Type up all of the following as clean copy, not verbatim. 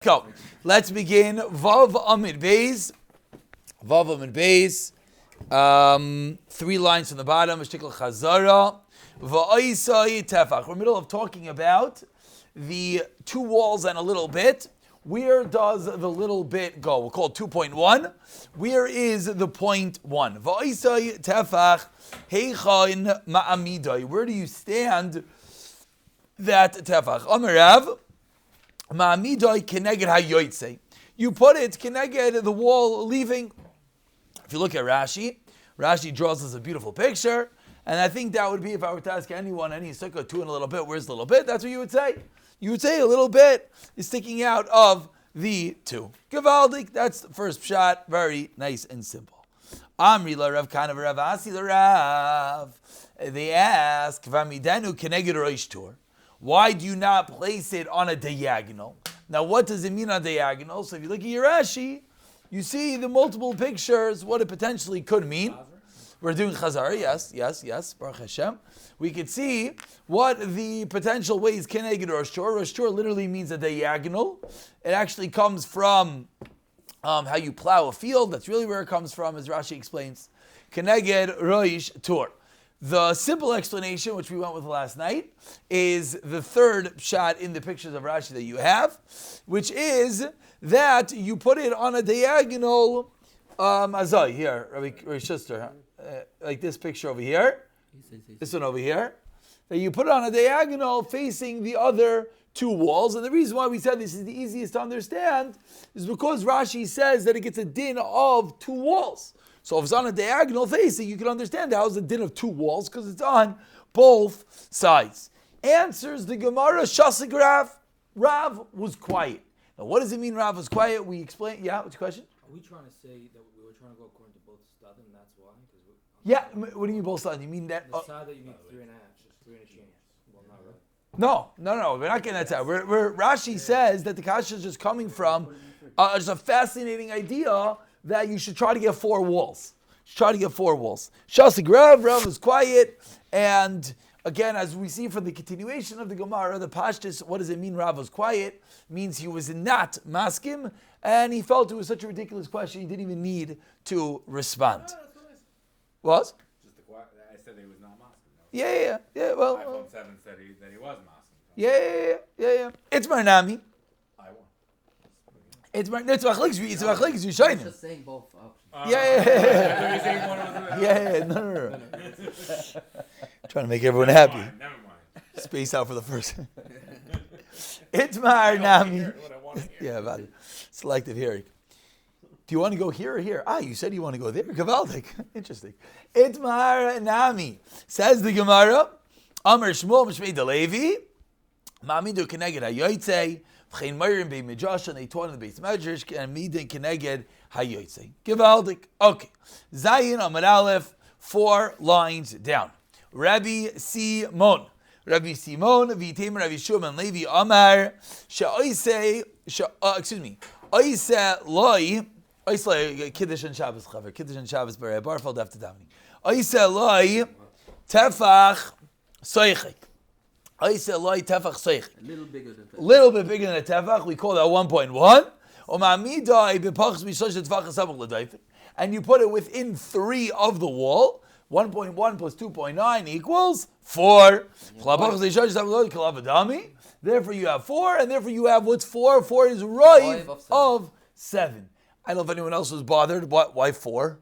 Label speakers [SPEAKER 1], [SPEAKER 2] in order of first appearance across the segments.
[SPEAKER 1] go. Let's begin. Vav Amid Beis. Vav Amid Beis. 3 lines from the bottom. Shtikl Chazara. Va'isai Tefach. We're in the middle of talking about the 2 walls and a little bit. Where does the little bit go? We'll call it 2.1. Where is the 0.1? Va'isai Tefach. Heichain Ma'amidai. Where do you stand that Tefach? Amarav. Ma'amidai Keneged HaYotzei. You put it Keneged the wall leaving. If you look at Rashi, Rashi draws us a beautiful picture, and I think that would be, if I were to ask anyone, any sukkah, 2 and a little bit, where's the little bit? That's what you would say. You would say a little bit is sticking out of the 2. Gevaldik, that's the first shot, very nice and simple. Amri la Rav Kana Rav Asi la Rav. They ask, Vamidenu Keneged Roish Tur. Why do you not place it on a diagonal? Now, what does it mean on diagonal? So if you look at your Rashi, you see the multiple pictures, what it potentially could mean. We're doing Chazar, yes, Baruch Hashem. We could see what the potential ways Keneged Rosh Tur. Rosh Tur literally means a diagonal. It actually comes from how you plow a field. That's really where it comes from, as Rashi explains. Keneged Rosh Tur. The simple explanation, which we went with last night, is the third shot in the pictures of Rashi that you have, which is that you put it on a diagonal, Azai, here, Rabbi Schuster, like this picture over here, this one over here, that you put it on a diagonal facing the other 2 walls. And the reason why we said this is the easiest to understand is because Rashi says that it gets a din of 2 walls. So if it's on a diagonal facing, you can understand how it's a din of 2 walls, because it's on both sides. Answers the Gemara, Shasik Rav was quiet. Now what does it mean Rav was quiet? We explain, what's your question?
[SPEAKER 2] Are we trying to say that we were trying to go according to both stadim, and that's why?
[SPEAKER 1] What do you mean both sides? You mean that?
[SPEAKER 2] The side that you mean 3.5, just 3 inches. Well, not really.
[SPEAKER 1] No, we're not getting that side. Rashi says that the kasha is just coming from just a fascinating idea that you should try to get 4 walls. Shasik Rav was quiet, and again, as we see from the continuation of the Gemara, the Pashtus, what does it mean Rav was quiet? Means he was not maskim, and he felt it was such a ridiculous question, he didn't even need to respond.
[SPEAKER 3] No, that's what I said.
[SPEAKER 1] What?
[SPEAKER 3] Just the quiet. I said he was not maskim.
[SPEAKER 1] Yeah. Well,
[SPEAKER 3] iPhone 7 said that he was maskim.
[SPEAKER 1] Yeah. It's Marnami.
[SPEAKER 3] I won.
[SPEAKER 1] It's Machlekes. You shine him.
[SPEAKER 2] Just saying both options.
[SPEAKER 1] No. Trying to make everyone happy.
[SPEAKER 3] Never mind.
[SPEAKER 1] Space out for the first. It's Marnami. Yeah, about it. Selective hearing. Do you want to go here or here? You said you want to go there. Gavaldik. Interesting. It's Marnami. Says the Gemara. Amar Shmuel Mishmei Delevi. Ma'amidu Keneged HaYotzei. V'chein Mayrim Bei Midrash. And they taught in the Beis Medrash. And Midin Keneged HaYotzei. Gavaldik. Okay. Zayin Amar Aleph. 4 lines down. Rabbi Simon, V'iteim Rabbi Shimon Levi Amar, Oise Loi, Kiddush and Shabbos Chaver, Kiddush and Shabbos B'rei Barfeld after davening. Oise Loi Tefach Soichik. Oise Loi Tefach Soichik.
[SPEAKER 2] A little bigger than that.
[SPEAKER 1] Little bit bigger than a Tefach. We call that 1.1. And you put it within 3 of the wall. 1.1 plus 2.9 equals 4. Therefore you have 4, and therefore you have what's 4? 4 is Roiv of 7. I don't know if anyone else was bothered. Why 4?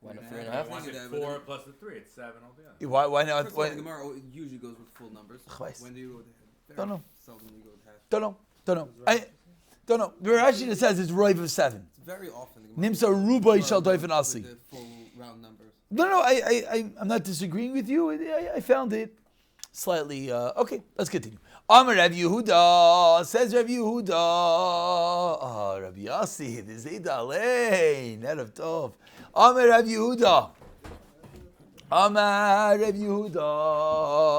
[SPEAKER 2] Why not 3.5?
[SPEAKER 3] I wanted 4 plus the 3, it's 7 altogether.
[SPEAKER 1] Why not?
[SPEAKER 4] First of all, the Gemara usually goes with full numbers. When do you go with half?
[SPEAKER 1] Don't know.
[SPEAKER 4] Seldom you go with half.
[SPEAKER 1] Don't know. The Rashi just says it's Roiv of 7.
[SPEAKER 4] It's very often.
[SPEAKER 1] Nimsa Rubai Shal Doifin Asi.
[SPEAKER 4] The full round numbers.
[SPEAKER 1] No, I'm not disagreeing with you. I found it slightly, okay, let's continue. Amar Rav Yehuda, says Rav Yehuda. Rabbi Yossi, this is Idalei, net of Tov. Amar Rav Yehuda.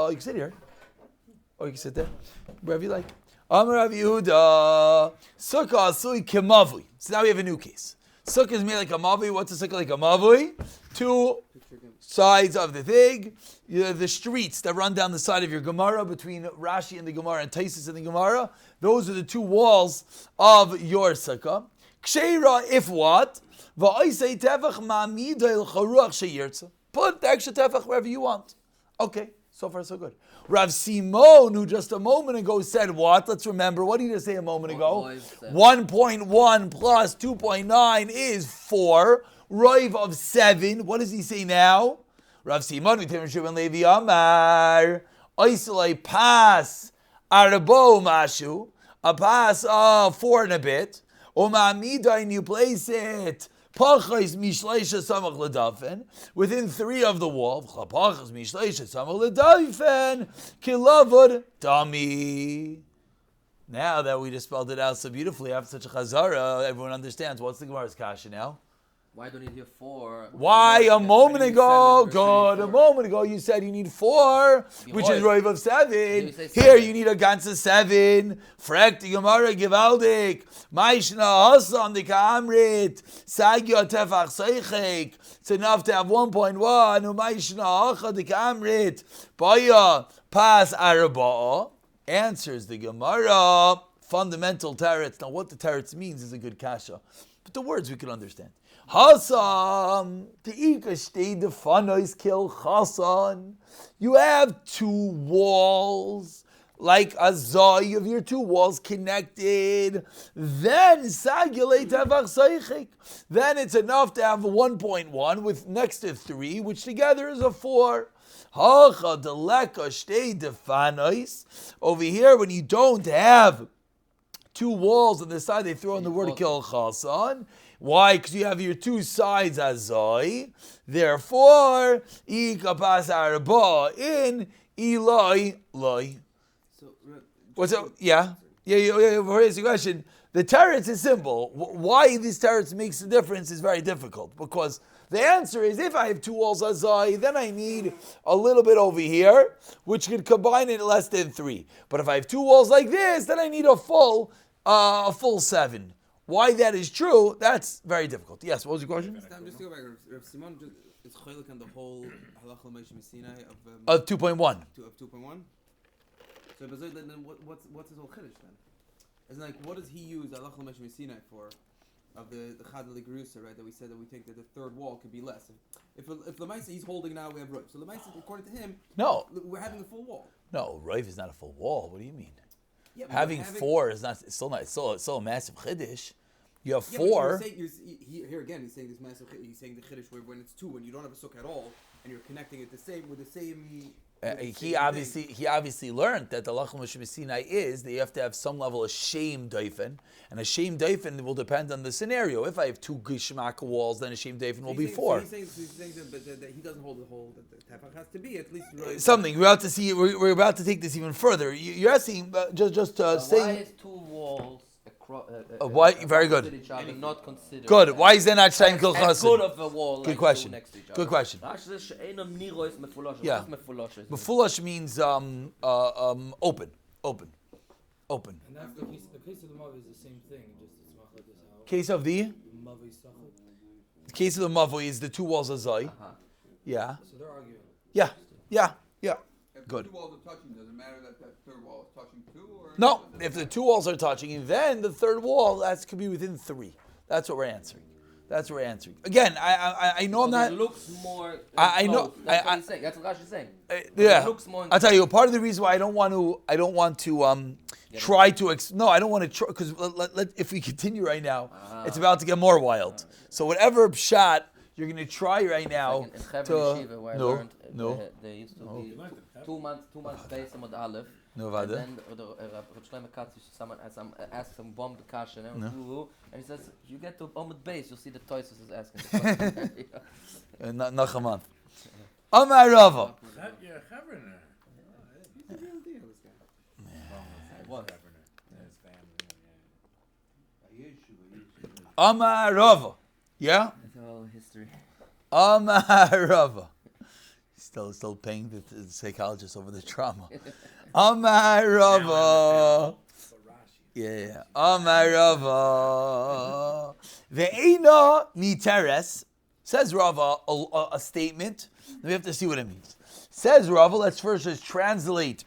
[SPEAKER 1] You can sit here. Or you can sit there, wherever you like. Amar Rav Yehuda. Sukkah asui kemavui. So now we have a new case. Sukkah is made like a mavui. What's a sukkah like a mavui? 2 sides of the thing, the streets that run down the side of your Gemara between Rashi and the Gemara and Taisus and the Gemara. Those are the two walls of your sukkah. Ksheira, if what? Put the extra tefach wherever you want. Okay, so far so good. Rav Simon, who just a moment ago said what? Let's remember, what did he just say a moment ago? 1.1 plus 2.9 is 4. Roiv of 7. What does he say now? Rav Simon, Levi Amar, Oisalai pass Arabo Mashu, a pass of 4 and a bit. Omamida, and you place it Pachas Mishleisha Samach L'Dafen within 3 of the wall. Pachas Mishleisha Samach L'Dafen Kilavud Dami. Now that we just spelled it out so beautifully after such a chazara, everyone understands. What's the Gemara's kasha now?
[SPEAKER 2] Why don't you hear 4?
[SPEAKER 1] Why a moment ago, God, a moment ago you said you need 4, which is Roiv of 7. Here you need a ganze 7. Frek the Gemara Givaldik. Maishna Hasan the Kamrit. Sagya Tefach Seichek. It's enough to have 1.1. Maishna Hacha the Kamrit. Baya Pas Arba'a. Answers the Gemara. Fundamental teretz. Now what the teretz means is a good kasha. But the words we can understand. Hasan, kill Hasan. You have 2 walls, like a zoi of your 2 walls connected. Then it's enough to have 1.1 with next to 3, which together is a 4. Over here, when you don't have 2 walls on the side, they throw in the word kill Hasan. Why? Because you have your 2 sides as zoi. Therefore, ikapas arba in Eloi loi. What's up? Yeah. Here's the question. The teretz is simple. Why this teretz makes a difference is very difficult. Because the answer is, if I have 2 walls as zoi, then I need a little bit over here, which could combine it less than 3. But if I have 2 walls like this, then I need a full 7. Why that is true, that's very difficult. Yes, what was your question?
[SPEAKER 4] Just to go back, Rav Simon is cholik on the whole halacha l'meishem Sinai
[SPEAKER 1] of 2.1.
[SPEAKER 4] Of 2.1. So, but then what's his whole chiddush then? It's like, what does he use halacha l'meishem Sinai for? Of the chad l'gerusa, right? That we said that we think that the 3rd wall could be less. If Lamaisa he's holding now, we have Roiv. So Lamaisa, according to him,
[SPEAKER 1] no,
[SPEAKER 4] we're having a full wall.
[SPEAKER 1] No, Roiv is not a full wall. What do you mean?
[SPEAKER 4] Yeah,
[SPEAKER 1] having 4 is not. It's still a massive chiddush. You have 4.
[SPEAKER 4] Here again, he's saying this massive. He's saying the chiddush when it's 2, when you don't have a sukkah at all, and you're connecting it with the same.
[SPEAKER 1] He obviously learned that the Lachal Moshe Sinai is that you have to have some level of shame daifen, and a shame daifen will depend on the scenario. If I have 2 gishmaka walls, then a shame daifen will be 4.
[SPEAKER 4] He's saying that he doesn't hold the whole. That the tefach has to be at least right.
[SPEAKER 1] Something we're about to see. We're about to take this even further. You're asking just saying.
[SPEAKER 2] Why is 2 walls?
[SPEAKER 1] Why? Very good.
[SPEAKER 2] Each other, not considered.
[SPEAKER 1] Good. Why is there not Shtein Kil
[SPEAKER 2] As good of a wall.
[SPEAKER 1] Good
[SPEAKER 2] like
[SPEAKER 1] question.
[SPEAKER 2] Next to each other.
[SPEAKER 1] Good question. Yeah. Mefulash means open.
[SPEAKER 2] Open.
[SPEAKER 1] And
[SPEAKER 2] that's the case of the Mavi is the same thing. Just it's not like this.
[SPEAKER 1] Case of the
[SPEAKER 2] Mavi Sachot.
[SPEAKER 1] The case of the Mavoi is the 2 walls of Zai. Yeah.
[SPEAKER 2] So they're arguing.
[SPEAKER 1] Yeah.
[SPEAKER 5] If
[SPEAKER 1] good.
[SPEAKER 5] the 2 walls are touching, does it matter that 3rd wall is touching too? Or
[SPEAKER 1] No. If the 2 walls are touching, then the 3rd wall could be within 3. That's what we're answering. Again, I know I'm not.
[SPEAKER 2] It looks more.
[SPEAKER 1] I know.
[SPEAKER 2] That's what he's saying. That's what Rashi's saying.
[SPEAKER 1] Yeah.
[SPEAKER 2] It looks more.
[SPEAKER 1] I'll tell you. Part of the reason why I don't want to try to. No, I don't want to try because if we continue right now, it's about to get more wild. So whatever shot you're going to try right now
[SPEAKER 2] in Yeshiva, where I learned,
[SPEAKER 1] no.
[SPEAKER 2] There used to be 2 months base on Aleph.
[SPEAKER 1] No,
[SPEAKER 2] and then Shlomo Katz, someone asked him bomb the kasha, and he says, "You get to Omid base, you'll see the Toysus is asking."
[SPEAKER 1] Nachaman. Amar Rava. Amar Rava. Yeah.
[SPEAKER 2] It's all history.
[SPEAKER 1] Amar Rava. Still paying the psychologist over the trauma. Amar Rava. Yeah. Amar Rava. Ve'ena niteres. Says Rava a statement. We have to see what it means. Says Rava, let's first just translate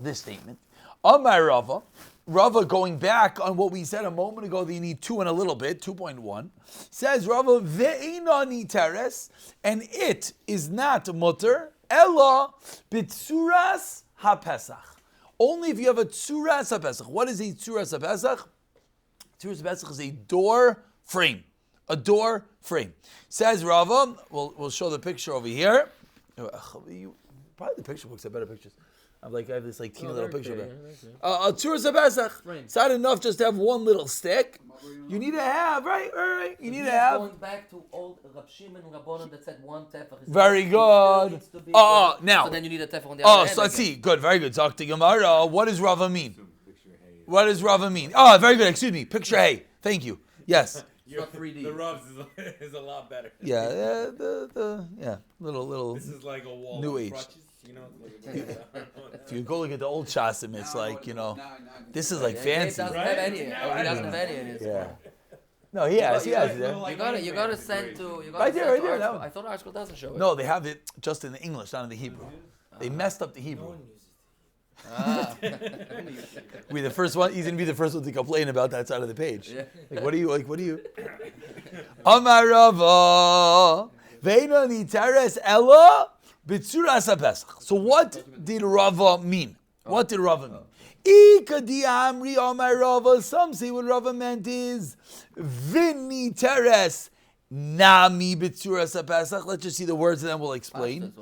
[SPEAKER 1] this statement. Amar Rava, Rava going back on what we said a moment ago that you need 2 and a little bit, 2.1. Says Rava, ve'ina niteres, and it is not mutter, ella bitzuras hapesach. Only if you have a tzuras hapesach. What is a tzuras hapesach? Tzuras hapesach is a door frame. A door frame. Says Rava, we'll show the picture over here. Probably the picture books have better pictures. I have this teeny little picture of it. A tzuras hapesach. It's not enough just to have one little stick. You need to have, right. You need to have.
[SPEAKER 2] Going back to old Rab Shimon and Rabbanon that said one tefach.
[SPEAKER 1] Very good. Now.
[SPEAKER 2] So then you need a tefach on the other end.
[SPEAKER 1] So let's see. Good, very good. Talk to Gemara. What does Rava mean? What does Rava mean? Oh, very good. Excuse me. Picture hay. Thank you. Yes.
[SPEAKER 2] It's not 3D.
[SPEAKER 3] The Rubs is a lot better.
[SPEAKER 1] Yeah. Little.
[SPEAKER 3] This is like a wall.
[SPEAKER 1] New
[SPEAKER 3] of
[SPEAKER 1] age.
[SPEAKER 3] crutches,
[SPEAKER 1] If you go look at the old Chasim, it's this is like
[SPEAKER 2] He
[SPEAKER 1] fancy.
[SPEAKER 2] doesn't have any. He doesn't have any in his
[SPEAKER 1] Yeah. No, he has.
[SPEAKER 2] You gotta send to.
[SPEAKER 1] Right there, that one.
[SPEAKER 2] I thought Article doesn't show it.
[SPEAKER 1] No, they have it just in the English, not in the Hebrew. They messed up the Hebrew. We're the first one. He's gonna be the first one to complain about that side of the page.
[SPEAKER 2] Yeah.
[SPEAKER 1] What are you? Amar Rava, ve'ina niteres ella b'tzuras hapesach. So what did Rava mean? What did Rava mean? Ika di'amri Amar Rava. Some say what Rava meant is v'niteres nami b'tzuras hapesach. Let's just see the words and then we'll explain.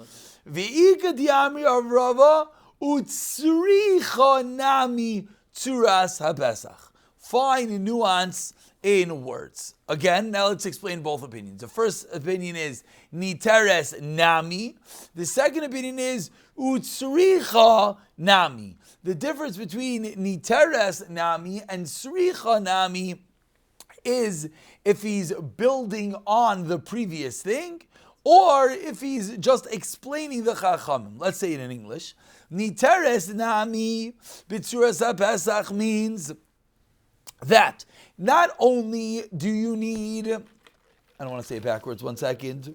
[SPEAKER 1] Ve'ika di'amri of Rava. Utsricha nami tzuras hapesach. Fine nuance in words. Again, now let's explain both opinions. The first opinion is niteres nami. The second opinion is utsricha nami. The difference between niteres nami and sricha nami is if he's building on the previous thing or if he's just explaining the chachamim. Let's say it in English. Niteres nami b'tzuras hapesach means that not only do you need, I don't want to say it backwards, 1 second.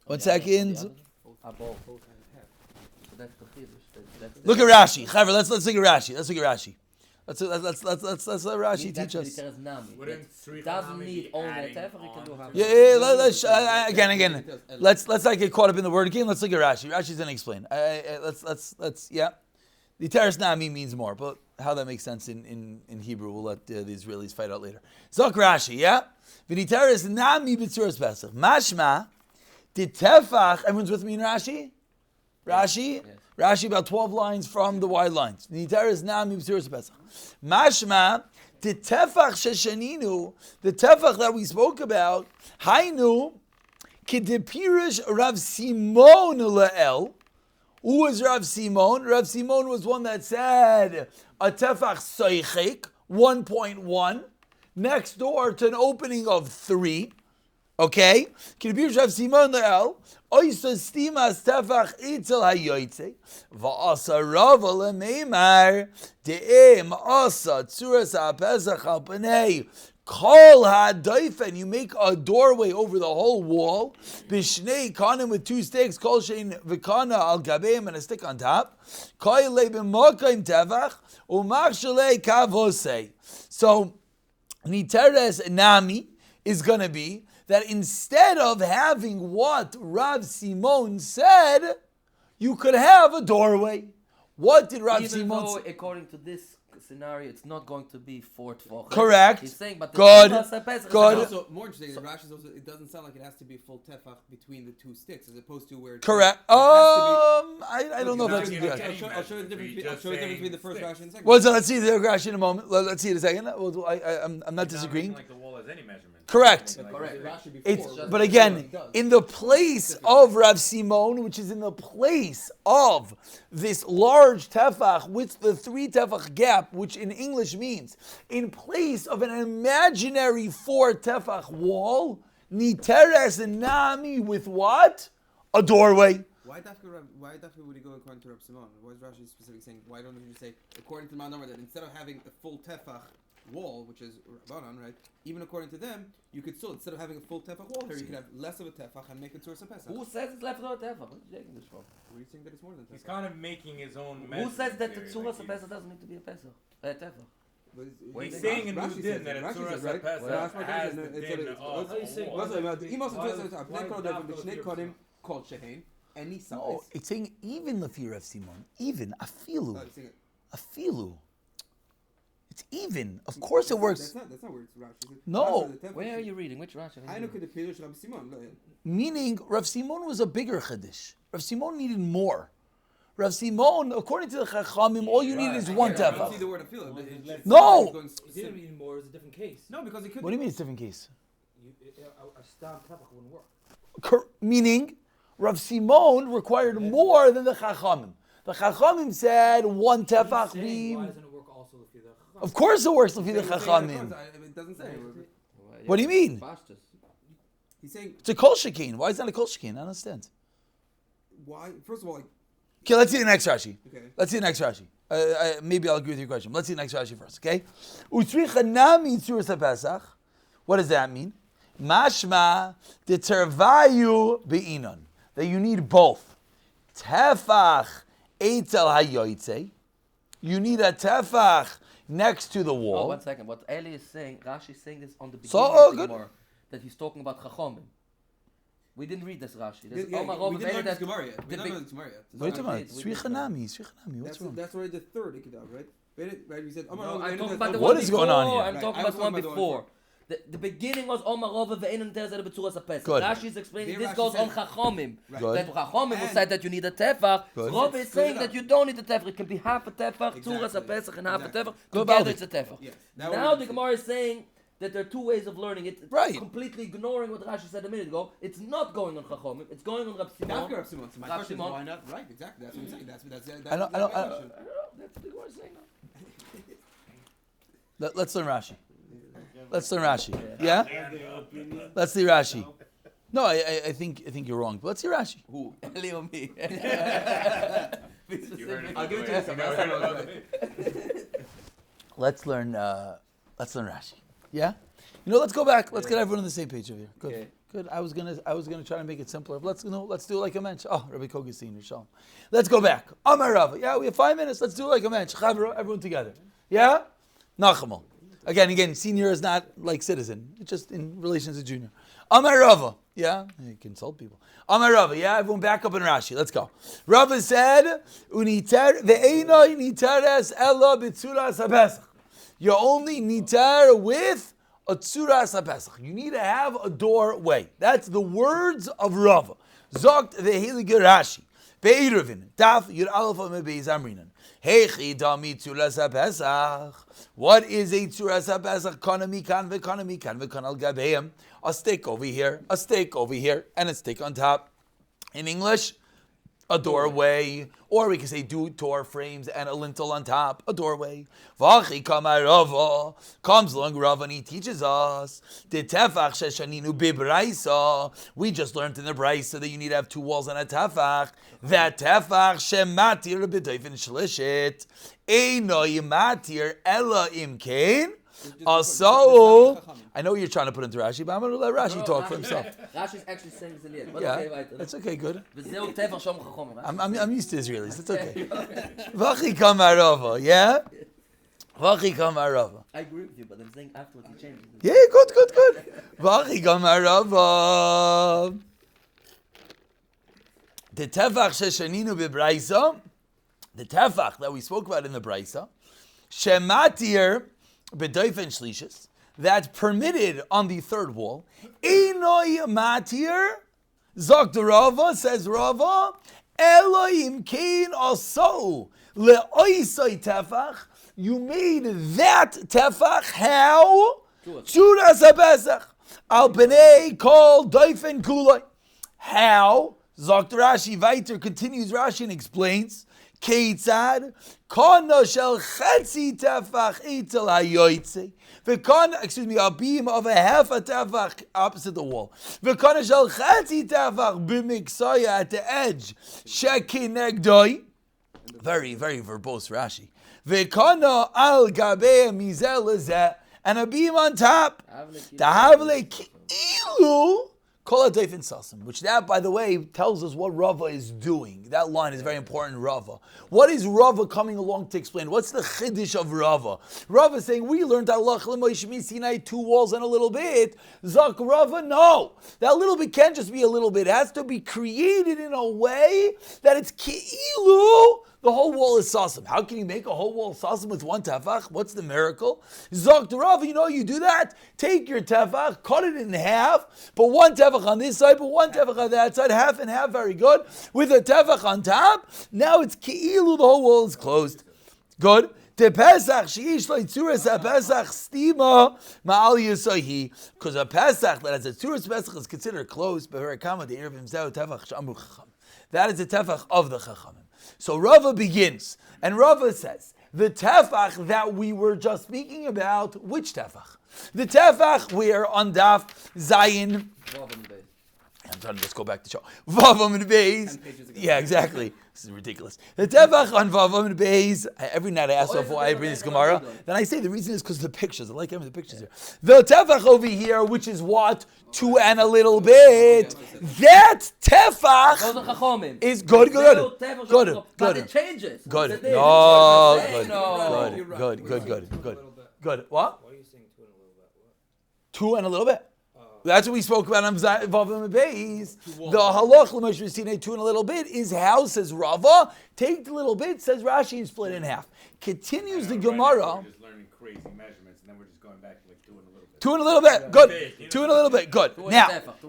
[SPEAKER 1] 1 second. Look at Rashi. Chavre, let's look at Rashi. Let's let Rashi teach us.
[SPEAKER 2] Doesn't need only a tefach. He can do half.
[SPEAKER 1] Yeah. Let's again. Let's not get caught up in the word again. Let's look at Rashi. Rashi's gonna explain. Let's. Yeah. The teres nami means more, but how that makes sense in Hebrew, we'll let the Israelis fight out later. Zok Rashi. Yeah. V'niteres nami b'tzuras pesach. Mashma the tefach. Everyone's with me in Rashi. Rashi. Yes. Rashi about 12 lines from the wide lines. Niteres nami b'tzuras pesach. Mashma the tefach sheshaninu, the tefach that we spoke about, hainu k'depirish Rav Simon le'el. Who was Rav Simon? Rav Simon was one that said a tefach soichek, 1.1, next door to an opening of 3. Okay? K'depirish Rav Simon le'el. Oysa stimas tefach itzel hayoytze va'asa rava lemeimar de'im asa tzuras hapesach al panei kol ha'doifen. You make a doorway over the whole wall. Bishnei kanim with 2 sticks. Kol shein v'kana al gabeim and a stick on top. Kol le b'mokaim tefach umach shalei kavosei. So niteres nami is going to be that instead of having what Rav Simon said, you could have a doorway. What did Rav Simon say?
[SPEAKER 2] Even though, according to this scenario, it's not going to be 4 tefach.
[SPEAKER 1] Correct.
[SPEAKER 2] He's saying, but
[SPEAKER 1] good.
[SPEAKER 4] Also, more interesting, Rashi's also, it doesn't sound like it has to be a full tefach between the 2 sticks, as opposed to where it's
[SPEAKER 1] correct. I don't know if that's good.
[SPEAKER 4] I'll show you the difference between the first Rashi and the second.
[SPEAKER 1] Well, so let's see the Rashi in a moment. Let's see it in a second. I'm not disagreeing.
[SPEAKER 3] Like the wall has any measurement.
[SPEAKER 1] Correct.
[SPEAKER 2] Correct.
[SPEAKER 1] But again, in the place of Rav Simon, which is in the place of this large tefach with the 3 tefach gap, which in English means in place of an imaginary 4 tefach wall, niteres nami with what? A doorway.
[SPEAKER 4] Why definitely would he go according to Rav Simon? Why is Rashi specifically saying, why don't you say, according to my number, that instead of having a full tefach wall, which is Rabbanan, right? Even according to them, you could still, instead of having a full tefach wall here, you could have less of a tefach and make it Tzuras HaPesach.
[SPEAKER 2] Who says it's left without tefach? What are you taking this from?
[SPEAKER 4] Or are you saying that it's more than
[SPEAKER 3] He's
[SPEAKER 4] tefach?
[SPEAKER 3] kind of making his own.
[SPEAKER 2] Who says that the
[SPEAKER 3] measurement
[SPEAKER 2] Tzuras
[SPEAKER 3] here,
[SPEAKER 2] HaPesach doesn't need to be a Pesach? Tefach.
[SPEAKER 4] But
[SPEAKER 3] He's
[SPEAKER 2] Wait,
[SPEAKER 3] saying a
[SPEAKER 4] Rashi
[SPEAKER 3] new
[SPEAKER 4] says
[SPEAKER 3] din that a
[SPEAKER 4] Rashi
[SPEAKER 3] Tzuras
[SPEAKER 4] says, right?
[SPEAKER 3] HaPesach
[SPEAKER 4] Well, Rashi
[SPEAKER 3] has
[SPEAKER 4] says
[SPEAKER 3] the
[SPEAKER 4] it's
[SPEAKER 3] din
[SPEAKER 4] a-
[SPEAKER 3] of
[SPEAKER 6] How do you say-
[SPEAKER 3] a
[SPEAKER 4] What's
[SPEAKER 3] wall.
[SPEAKER 4] it about? Imos and
[SPEAKER 6] Why-
[SPEAKER 4] Tzuras HaPesach,
[SPEAKER 6] why
[SPEAKER 4] Bnei Kodesh,
[SPEAKER 6] not
[SPEAKER 4] and
[SPEAKER 6] go
[SPEAKER 4] B'shnei
[SPEAKER 6] to
[SPEAKER 4] Kodim, called Shehein, any size.
[SPEAKER 1] No, it's saying even Lefi Rav Simon, even afilu,
[SPEAKER 4] Oh, it's saying it-
[SPEAKER 1] afilu. It's even. Of course it works.
[SPEAKER 4] That's not where it's Rashi. It's
[SPEAKER 1] No.
[SPEAKER 4] Rashi says the tefach
[SPEAKER 2] Where are
[SPEAKER 4] is-
[SPEAKER 2] you reading? Which Rashi?
[SPEAKER 4] I know the Pirush Rabbi Simon.
[SPEAKER 1] Meaning Rav Simon was a bigger chiddush. Rav Simon needed more. Rav Simon, according to the Chachamim, all you need is one
[SPEAKER 4] I don't see
[SPEAKER 1] tefach.
[SPEAKER 4] the word afilu.
[SPEAKER 6] Well, let's-
[SPEAKER 1] No!
[SPEAKER 4] It's going
[SPEAKER 6] If you didn't
[SPEAKER 4] specific.
[SPEAKER 6] need more, it's a different case.
[SPEAKER 4] No, because it could.
[SPEAKER 1] What do you mean it's a different case?
[SPEAKER 6] A stam tefach wouldn't work.
[SPEAKER 1] Meaning, Rav Simon required more than the Chachamim. The Chachamim said one tefach
[SPEAKER 6] Saying,
[SPEAKER 1] be.
[SPEAKER 6] why doesn't it work also if you're the
[SPEAKER 1] Of course it works Lefi the
[SPEAKER 4] He's saying
[SPEAKER 1] Chachamim.
[SPEAKER 4] it doesn't say.
[SPEAKER 1] What do you mean?
[SPEAKER 4] He's saying
[SPEAKER 1] It's a kol shekin. Why is that a kol shekin? I don't understand.
[SPEAKER 4] why? First of all, like,
[SPEAKER 1] Okay, let's see the next Rashi.
[SPEAKER 4] okay.
[SPEAKER 1] Let's see the next Rashi. Maybe I'll agree with your question. Let's see the next Rashi first, okay? Utzricha nami tzuras haPesach. What does that mean? Mashma detervayu be'inon. That you need both. Tefach eitel hayoytze. You need a tefach next to the
[SPEAKER 2] Oh,
[SPEAKER 1] wall.
[SPEAKER 2] 1 second. What Eli is saying, Rashi is saying this on the beginning
[SPEAKER 1] So,
[SPEAKER 2] of the
[SPEAKER 1] good.
[SPEAKER 2] Gemara, that he's talking about Chachomim. We didn't read this Rashi.
[SPEAKER 4] Yeah,
[SPEAKER 2] There's
[SPEAKER 4] yeah,
[SPEAKER 2] Omar
[SPEAKER 4] we
[SPEAKER 2] Rov
[SPEAKER 4] didn't
[SPEAKER 2] V'Eli
[SPEAKER 4] learn this
[SPEAKER 2] that-
[SPEAKER 4] Gemara yet. We
[SPEAKER 2] the
[SPEAKER 4] didn't
[SPEAKER 2] big-
[SPEAKER 4] learn this Gemara yet.
[SPEAKER 1] What are you talking about?
[SPEAKER 2] we did
[SPEAKER 1] Tzricha nami. Tzricha nami. What's wrong?
[SPEAKER 4] That's already the third Ikkedah, right? Right, we said.
[SPEAKER 2] No, I'm talking about the
[SPEAKER 1] What
[SPEAKER 2] one
[SPEAKER 1] is
[SPEAKER 2] before.
[SPEAKER 1] going on here?
[SPEAKER 2] I'm
[SPEAKER 4] Right,
[SPEAKER 2] talking
[SPEAKER 4] I
[SPEAKER 2] about
[SPEAKER 4] was
[SPEAKER 2] the one
[SPEAKER 4] talking about the
[SPEAKER 2] before.
[SPEAKER 4] one
[SPEAKER 2] The beginning was Omar Rov V'Ein Tezer B'Tzuras HaPesach.
[SPEAKER 1] Good.
[SPEAKER 2] Rashi is explaining
[SPEAKER 4] There
[SPEAKER 2] this
[SPEAKER 4] Rashi
[SPEAKER 2] goes on
[SPEAKER 4] says-
[SPEAKER 2] Chachomim.
[SPEAKER 4] Right.
[SPEAKER 1] Good.
[SPEAKER 2] That Chachomim will
[SPEAKER 4] And-
[SPEAKER 2] say that you need a tefach.
[SPEAKER 1] Good.
[SPEAKER 2] Rov is
[SPEAKER 4] Split
[SPEAKER 2] saying
[SPEAKER 4] it
[SPEAKER 2] that
[SPEAKER 4] up.
[SPEAKER 2] you don't need a tefach. It can be half a tefach, Tzuras
[SPEAKER 4] Exactly.
[SPEAKER 2] HaPesach, and half a
[SPEAKER 4] Exactly.
[SPEAKER 2] tefach.
[SPEAKER 1] Good
[SPEAKER 2] Together
[SPEAKER 1] about
[SPEAKER 2] it's a tefach.
[SPEAKER 4] Yes.
[SPEAKER 2] Now the Gemara is saying that there are two ways of learning it. It's
[SPEAKER 1] Right.
[SPEAKER 2] completely ignoring what Rashi said a minute ago. It's not going on Chachomim. It's going on Rab Simon.
[SPEAKER 4] After Rav Simon. So my
[SPEAKER 2] Rav
[SPEAKER 4] question is
[SPEAKER 2] Simon.
[SPEAKER 4] why not? Right, exactly. That's what I'm saying. That's
[SPEAKER 1] I don't-
[SPEAKER 4] my
[SPEAKER 1] I don't-
[SPEAKER 4] question.
[SPEAKER 2] I don't know. That's what the Gemara is saying.
[SPEAKER 1] Let's learn Rashi. Let's learn Rashi. Yeah? Let's see Rashi. No, I think you're wrong. But let's see Rashi.
[SPEAKER 2] Who? Eli or me? Be
[SPEAKER 3] You heard it
[SPEAKER 2] specific.
[SPEAKER 4] I'll give it to
[SPEAKER 3] You
[SPEAKER 4] you.
[SPEAKER 3] know it.
[SPEAKER 1] Let's learn Rashi. Yeah? You know, let's go back. Let's get everyone on the same page over here. Good.
[SPEAKER 2] Okay.
[SPEAKER 1] Good. I was gonna try to make it simpler. But let's do it like a mensch. Oh, Rabbi Kogi Senior Shalom. Let's go back. Amar Rava. Yeah, we have 5 minutes. Let's do it like a mensch. Chavro, everyone together. Yeah? Nachamal. Again, senior is not like citizen. It's just in relation to junior. Amar Rava. Yeah? You can insult people. Amar Rava. Yeah? Everyone back up in Rashi. Let's go. Rava said, Uniter ve'enoi niteres ella b'tzuras haPesach. You only nitar with a tzuras haPesach. You need to have a doorway. That's the words of Rava. Zogt ve'hilige Rashi. Be'iruvin. Daf yud aleph amebeiz amrinan. Hechi dami tzuras haPesach. What is a tzuras haPesach? Kana mikan ve'kan al gabeim. A stick over here, and a stick on top. In English, a doorway, or we can say door frames and a lintel on top, a doorway. Vachi kamar Rava, comes along Rava and he teaches us, the tefach sheshaninu bibraisa. We just learned in the braisa that you need to have 2 walls and a tefach. That tefach shematir b'doifin shlishit, eino yimatir ella imkein. Also, I know you're trying to put into Rashi, but I'm going to let Rashi talk for himself.
[SPEAKER 2] Rashi is actually saying this in the end. But
[SPEAKER 1] Yeah,
[SPEAKER 2] okay, right.
[SPEAKER 1] that's okay, good.
[SPEAKER 2] וזהו טבח שום חכום.
[SPEAKER 1] I'm used to Israelis. It's okay. Vachi kamarova, yeah? Vachi kamarova.
[SPEAKER 2] I agree with you, but I'm saying afterwards he changes it.
[SPEAKER 1] Yeah, good. Vachi kamarova. The tefach sheshaninu bebraisa, the tefach that we spoke about in the braisa, shematir bedoifen shlishis, that permitted on the third wall, enoi matir, zok the Rava, says Rava, Elohim kain also leoisai tefach. You made that tefach how? Tzuras haPesach. Al b'nei kol doifen kuloi. How? Zok Rashi weiter continues Rashi and explains. Keitzad kana shel chetzi tefach itel hayoytze. V'kana, a beam of a half a tefach opposite the wall. V'kana shel chetzi tefach b'miksaya at the edge. Shekinegdoi. Very, very verbose Rashi. V'kana al gabei mizel lezeh. and a beam on top. The Havle Ki'ilu Kol HaDofen Sasim, which that, by the way, tells us what Rava is doing. That line is very important, Rava. What is Rava coming along to explain? What's the chiddush of Rava? Rava is saying, we learned Allah L'Moshe Sinai, 2 walls and a little bit. Zak Rava, no. That little bit can't just be a little bit. It has to be created in a way that it's Ki'ilu. The whole wall is sasim. How can you make a whole wall sasim with 1 tefach? What's the miracle? Zok Rav, you do that. Take your tefach, cut it in half, put 1 tefach on this side, put 1 tefach on that side, half and half, very good. With a tefach on top, now it's ki'ilu, the whole wall is closed. Good. The Pesach, sheish lo'itzuras ha-Pesach stima ma'al yisohi. Because a Pesach that has a tzuras Pesach is considered closed. That is the tefach of the Chachamim. So Rava begins, and Rava says, the tefach that we were just speaking about, which tefach? The tefach where on Daf Zayin, I'm trying to just go back to show. Vavam and Beis. Yeah, exactly. This is ridiculous. The tefach on Vavam and Beis. Every night I ask myself why I bring this Gemara. Then I say the reason is because of the pictures. I like having the pictures here. The tefach over here, which is what? 2 and a little bit. That tefach is good.
[SPEAKER 2] But it changes.
[SPEAKER 1] Good.
[SPEAKER 2] Good.
[SPEAKER 1] No. Good. What?
[SPEAKER 6] Why are you saying 2 and a little bit? What?
[SPEAKER 1] 2 and a little bit. That's what we spoke about on Vavam and Beis. The halach l'moshe Sinai 2 and a little bit is how, says Rava. Take the little bit, says Rashi, and split it in half. Continues the Gemara.
[SPEAKER 3] We're just learning crazy measurements, and then we're just going back to like 2 and a little bit.
[SPEAKER 1] 2 and a little bit. Good. 2 and a little bit. Good.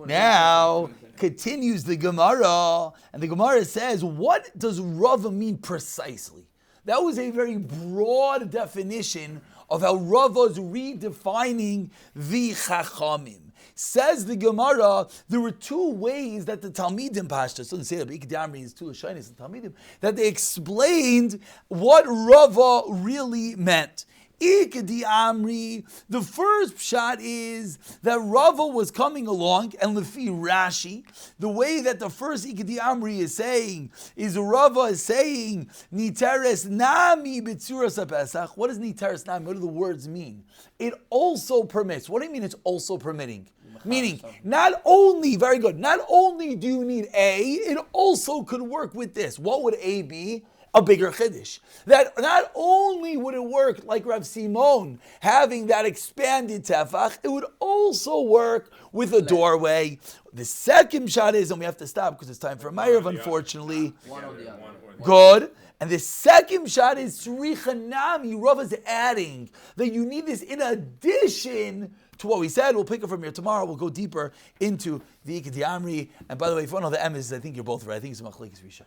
[SPEAKER 1] Now continues the Gemara, and the Gemara says, what does Rava mean precisely? That was a very broad definition of how Rava is redefining the Chachamim. Says the Gemara, there were 2 ways that the Talmidim Pashta, so doesn't say that, but Ikdamri is 2 Lashonis and Talmidim, that they explained what Rava really meant. Ikdi Amri, the first pshat is that Rava was coming along, and Lefi Rashi, the way that the first Ikdi Amri is saying, is Rava is saying, Niteres Nami B'tzuras HaPesach. What does Niteres Nami, what do the words mean? It also permits. What do you mean it's also permitting? Meaning, not only, very good, not only do you need A, it also could work with this. What would A be? A bigger chiddush. That not only would it work like Rav Simon, having that expanded tefach, it would also work with a doorway. The second shot is, and we have to stop because it's time for Ma'ariv, unfortunately. Good. And the second shot is Srichanami. Rav is adding that you need this in addition to what we said. We'll pick it from here tomorrow. We'll go deeper into the Ikedi Amri. And by the way, if you want to know the emes, I think you're both right. I think it's Machlekes Rishon.